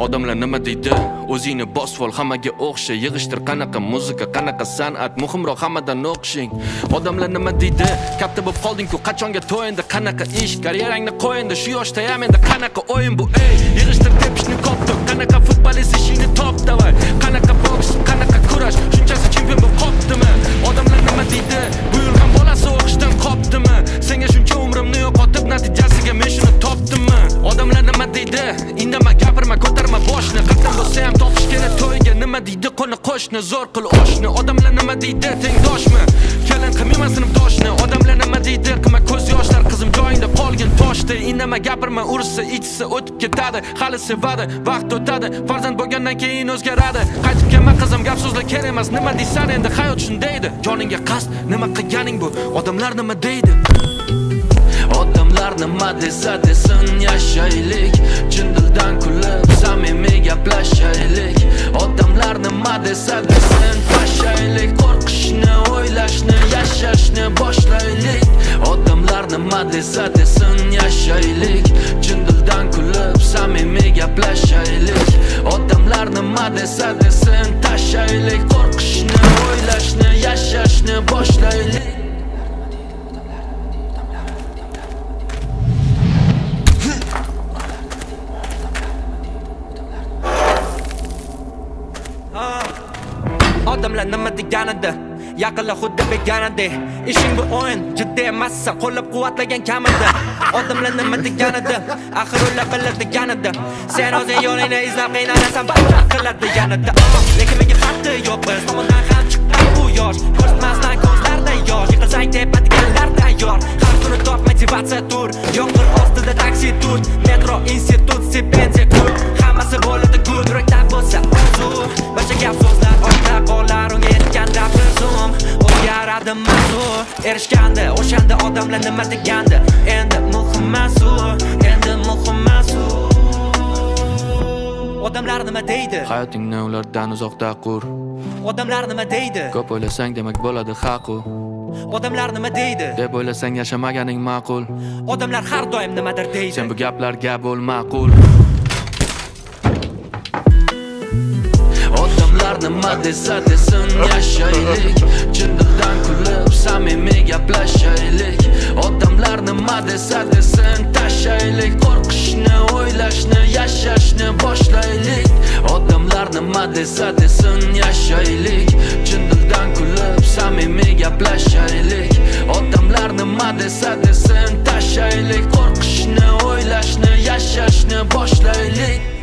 Odamlar nima deydi? O'zingni bosvol, hammaga o'xsha. Yig'ishtir qanaqa muzika, qanaqa san'at, muhimroq hammadan o'qishing. Odamlar nima deydi? Katta bo'lib qolding-ku, qachonga to'yindi, qanaqa ish, karyerangni qo'yindi, shu yoshda ham endi qanaqa o'yin bu, ey. Yig'ishtir tepishni koptok, qanaqa futbolist ishingni top davay, qanaqa boks, qanaqa kurash, shunchasi chempion bo'lib qopdimi? Odamlar nima deydi? Bu yil ham bolasi o'qishdan qopdimi? Senga shuncha umrimni yo'qotib, natijasiga men shuni topdimmi? Odamlar nima deydi? Indama, gapirma, ko'tarma boshni. Qatlam bo'lsa ham topish kerak to'yga. Nima deydi qo'ni qo'shni, zo'r qil oshni. Odamlar nima deydi? Tengdoshmi? Kelin qilmayman sinfdoshni. Odamlar nima deydi? Qilma ko'z yoshlar, qizim joyingda qolgin toshdi. Indama, gapirma, ursa, ichsa o'tib ketadi. Hali sevadi, vaqt o'tadi. Farzand bo'lgandan keyin o'zgaradi. Qaytib kelma qizim, gap so'zlar kerak emas. Nima deysan endi? Hayot shundaydi. Joningga qasd, nima qilganing bu? Odamlar nima deydi? Odamlar nima desa desin, yashaylik. Chin dildan kulib, samimiy gaplashaylik. Odamlar nima desa desin, tashaylik. Qo'rqishni, o'ylashni, yashashni boshlaylik. Odamlar nima desa desin, yashaylik. Chin dildan kulib, samimiy gaplashaylik. Odamlar nima desa desin, tashaylik. Qo'rqishni, o'ylashni, yashashni boshlaylik. Odamlar nima deganida, yaqinlar xuddi beganida. Ishing bu o'yin, jiddiy emassa, qo'llab-quvvatlagan kamida. Odamlar nima deganida, axir ular biladiganida. Sen o'zing yo'lingni izlab qiynalasan, barcha qiladi yanada. Lekin menga farqi yo'q, biz tomondan ham chiqqan bu yosh. Ko'rsatmasdan ko'zlarda yosh, yiqilsang tepadiganlar tayyor. Har kuni top motivatsiya tur, yo'qdir ostida taksi tut, metro institut stipendiya kut. Hammasi bo'ladi good, yurakda bo'lsa orzu. Barcha gap so'zlar ortda qolar, unga yetganda bir zoom. O'zgaradi mavzu, erishganda o'shanda odamlar nima deganda. Endi muhim emas u, endi muhim emas u. Odamlar nima deydi? Hayotingni ulardan uzoqda qur. Odamlar nima deydi? Ko'p o'ylasang demak bo'ladi haqu. Odamlar nima deydi? Deb o'ylasang yashamaganing ma'qul. Odamlar har doim nimadir deydi. Sen bu gaplarga bo'l ma'qul. Odamlar nima desa desin, yashaylik. Chin dildan kulib, samimiy gaplashaylik. Odamlar nima desa desin, tashaylik. Qo'rqishni, o'ylashni, yashashni boshlaylik. Odamlar nima desa desin, yashaylik. Chin dildan kulib, samimiy gaplashaylik. Odamlar nima desa desin, tashaylik. Qo'rqishni, o'ylashni, yashashni boshlaylik.